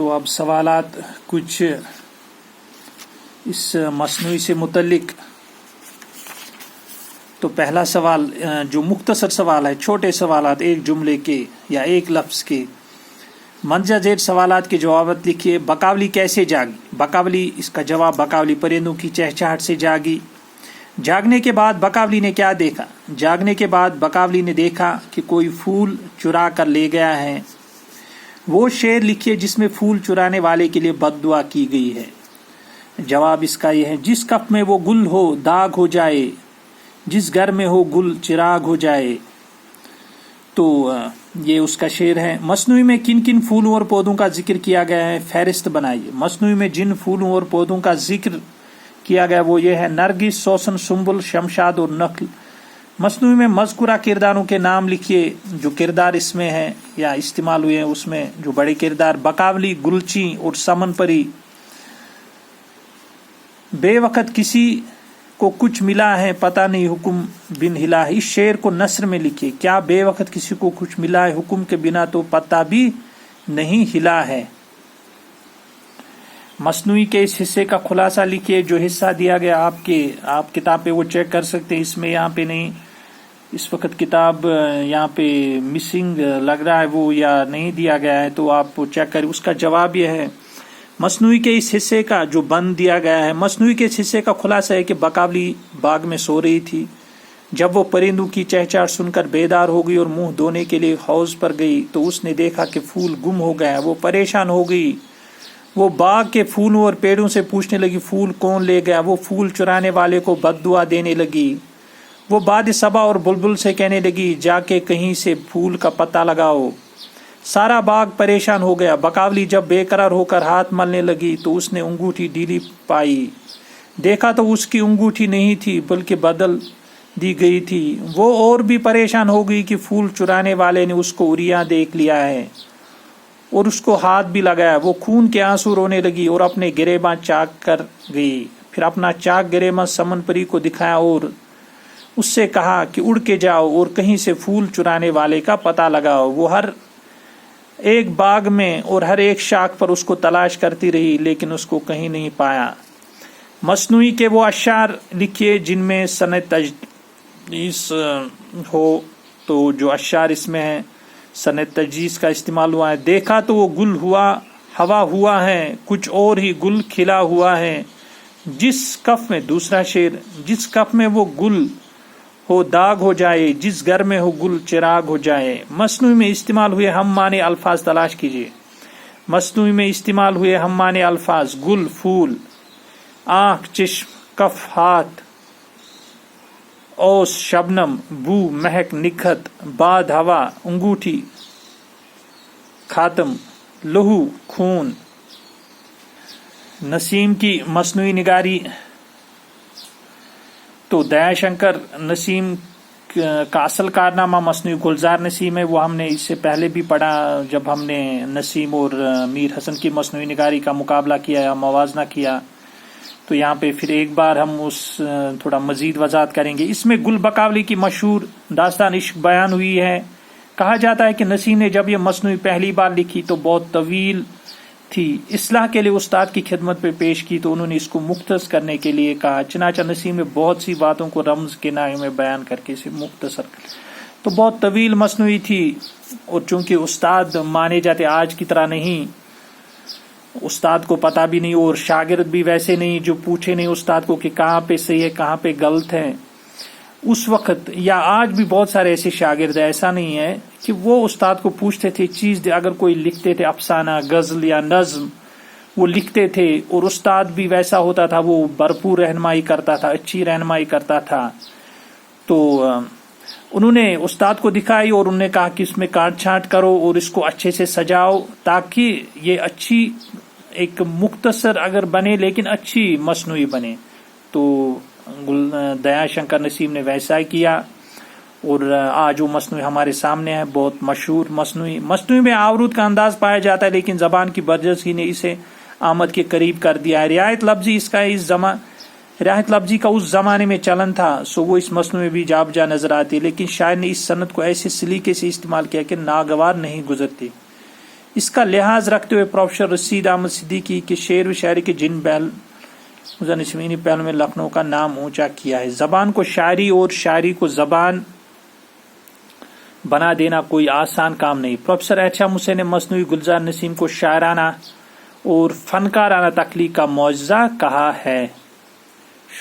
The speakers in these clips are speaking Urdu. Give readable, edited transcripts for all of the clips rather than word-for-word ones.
تو اب سوالات کچھ اس مصنوعی سے متعلق. تو پہلا سوال جو مختصر سوال ہے، چھوٹے سوالات ایک جملے کے یا ایک لفظ کے، مندرجہ ذیل سوالات کے جوابات لکھیے. بقاولی کیسے جاگی؟ بقاولی، اس کا جواب بقاولی پرندوں کی چہچہاہٹ سے جاگی. جاگنے کے بعد بقاولی نے کیا دیکھا؟ جاگنے کے بعد بقاولی نے دیکھا کہ کوئی پھول چرا کر لے گیا ہے. وہ شعر لکھیے جس میں پھول چرانے والے کے لیے بد دعا کی گئی ہے. جواب اس کا یہ ہے: جس کف میں وہ گل ہو داغ ہو جائے، جس گھر میں ہو گل چراغ ہو جائے. تو یہ اس کا شعر ہے. مصنوعی میں کن کن پھولوں اور پودوں کا ذکر کیا گیا ہے؟ فہرست بنائیے. مصنوعی میں جن پھولوں اور پودوں کا ذکر کیا گیا وہ یہ ہے: نرگس، سوسن، سنبل، شمشاد اور نخل. مصنوعی میں مذکورہ کرداروں کے نام لکھیے جو کردار اس میں ہیں یا استعمال ہوئے ہیں. اس میں جو بڑے کردار: بقاولی، گلچی اور سمن پری. بے وقت کسی کو کچھ ملا ہے پتہ نہیں حکم بن ہلا. اس شعر کو نثر میں لکھیے. کیا بے وقت کسی کو کچھ ملا ہے حکم کے بنا تو پتہ بھی نہیں ہلا ہے. مصنوعی کے اس حصے کا خلاصہ لکھیے. جو حصہ دیا گیا آپ کتاب پہ وہ چیک کر سکتے ہیں. اس میں یہاں پہ نہیں، اس وقت کتاب یہاں پہ مسنگ لگ رہا ہے وہ، یا نہیں دیا گیا ہے تو آپ چیک کریں. اس کا جواب یہ ہے: مصنوعی کے اس حصے کا جو بند دیا گیا ہے، مصنوعی کے اس حصے کا خلاصہ ہے کہ بقاولی باغ میں سو رہی تھی. جب وہ پرندوں کی چہچہاہٹ سن کر بیدار ہو گئی اور منہ دھونے کے لیے حوض پر گئی تو اس نے دیکھا کہ پھول گم ہو گیا. وہ پریشان ہو گئی. وہ باغ کے پھولوں اور پیڑوں سے پوچھنے لگی پھول کون لے گیا. وہ پھول چرانے والے کو بد دعا دینے لگی. وہ باد صبا اور بلبل سے کہنے لگی جا کے کہیں سے پھول کا پتہ لگاؤ. سارا باغ پریشان ہو گیا. بقاولی جب بے قرار ہو کر ہاتھ ملنے لگی تو اس نے انگوٹھی ڈھیلی پائی. دیکھا تو اس کی انگوٹھی نہیں تھی بلکہ بدل دی گئی تھی. وہ اور بھی پریشان ہو گئی کہ پھول چرانے والے نے اس کو عریاں دیکھ لیا ہے اور اس کو ہاتھ بھی لگایا. وہ خون کے آنسو رونے لگی اور اپنے گریباں چاک کر گئی. پھر اپنا چاک گریباں سمن پری کو دکھایا اور اس سے کہا کہ اڑ کے جاؤ اور کہیں سے پھول چرانے والے کا پتہ لگاؤ. وہ ہر ایک باغ میں اور ہر ایک شاخ پر اس کو تلاش کرتی رہی لیکن اس کو کہیں نہیں پایا. مصنوعی کے وہ اشعار لکھیے جن میں سن تجدیس ہو. تو جو اشعار اس میں ہیں سن تجدیس کا استعمال ہوا ہے. دیکھا تو وہ گل ہوا ہوا ہوا ہے، کچھ اور ہی گل کھلا ہوا ہے. جس کف میں، دوسرا شعر، جس کف میں وہ گل ہو داغ ہو جائے، جس گھر میں ہو گل چراغ ہو جائے. مصنوعی میں استعمال ہوئے ہم معنی الفاظ تلاش کیجیے. مصنوعی میں استعمال ہوئے ہم معنی الفاظ: گل، پھول، آنکھ، چشم، کف، ہاتھ، اوس، شبنم، بو، مہک، نکہت، باد، ہوا، انگوٹھی، خاتم، لہو، خون. نسیم کی مصنوعی نگاری. تو دیا شنکر نسیم کا اصل کارنامہ مصنوعی گلزار نسیم ہے. وہ ہم نے اس سے پہلے بھی پڑھا جب ہم نے نسیم اور میر حسن کی مصنوعی نگاری کا مقابلہ کیا یا موازنہ کیا. تو یہاں پہ پھر ایک بار ہم اس تھوڑا مزید وضاحت کریں گے. اس میں گل بقاولی کی مشہور داستان عشق بیان ہوئی ہے. کہا جاتا ہے کہ نسیم نے جب یہ مصنوعی پہلی بار لکھی تو بہت طویل تھی. اصلاح کے لیے استاد کی خدمت پہ پیش کی تو انہوں نے اس کو مختصر کرنے کے لیے کہا. چنانچہ نسیم نے بہت سی باتوں کو رمز کے ناحیے میں بیان کر کے اسے مختصر کر. تو بہت طویل مصنوعی تھی اور چونکہ استاد مانے جاتے آج کی طرح نہیں، استاد کو پتہ بھی نہیں اور شاگرد بھی ویسے نہیں جو پوچھے نہیں استاد کو کہ کہاں پہ صحیح ہے کہاں پہ غلط ہے. اس وقت یا آج بھی بہت سارے ایسے شاگرد ہیں، ایسا نہیں ہے کہ وہ استاد کو پوچھتے تھے چیز اگر کوئی لکھتے تھے افسانہ، غزل یا نظم وہ لکھتے تھے اور استاد بھی ویسا ہوتا تھا، وہ بھرپور رہنمائی کرتا تھا، اچھی رہنمائی کرتا تھا. تو انہوں نے استاد کو دکھائی اور انہوں نے کہا کہ اس میں کاٹ چھانٹ کرو اور اس کو اچھے سے سجاؤ تاکہ یہ اچھی ایک مختصر اگر بنے لیکن اچھی مصنوعی بنے. تو دیا شنکر نسیم نے ویسا ہی کیا اور آج وہ مصنوعی ہمارے سامنے ہے، بہت مشہور مصنوعی میں آورود کا انداز پایا جاتا ہے لیکن زبان کی برجستی نے اسے آمد کے قریب کر دیا ہے. رعایت لفظی کا اس زمانے میں چلن تھا سو وہ اس مصنوعی بھی جا بجا نظر آتی، لیکن شاعر نے اس صنعت کو ایسے سلیقے سے استعمال کیا کہ ناگوار نہیں گزرتی. اس کا لحاظ رکھتے ہوئے پروفیسر رشید احمد صدیقی کے شعر و شاعری کے جن نسمینی پہلو میں لکھنؤ کا نام اونچا کیا ہے۔ زبان کو شاعری اور شاعری کو زبان بنا دینا کوئی آسان کام نہیں۔ پروفیسر احتشام حسین نے مصنوعی گلزار نسیم کو شاعرانہ اور فنکارانہ تخلیق کا معجزہ کہا ہے۔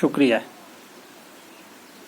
شکریہ۔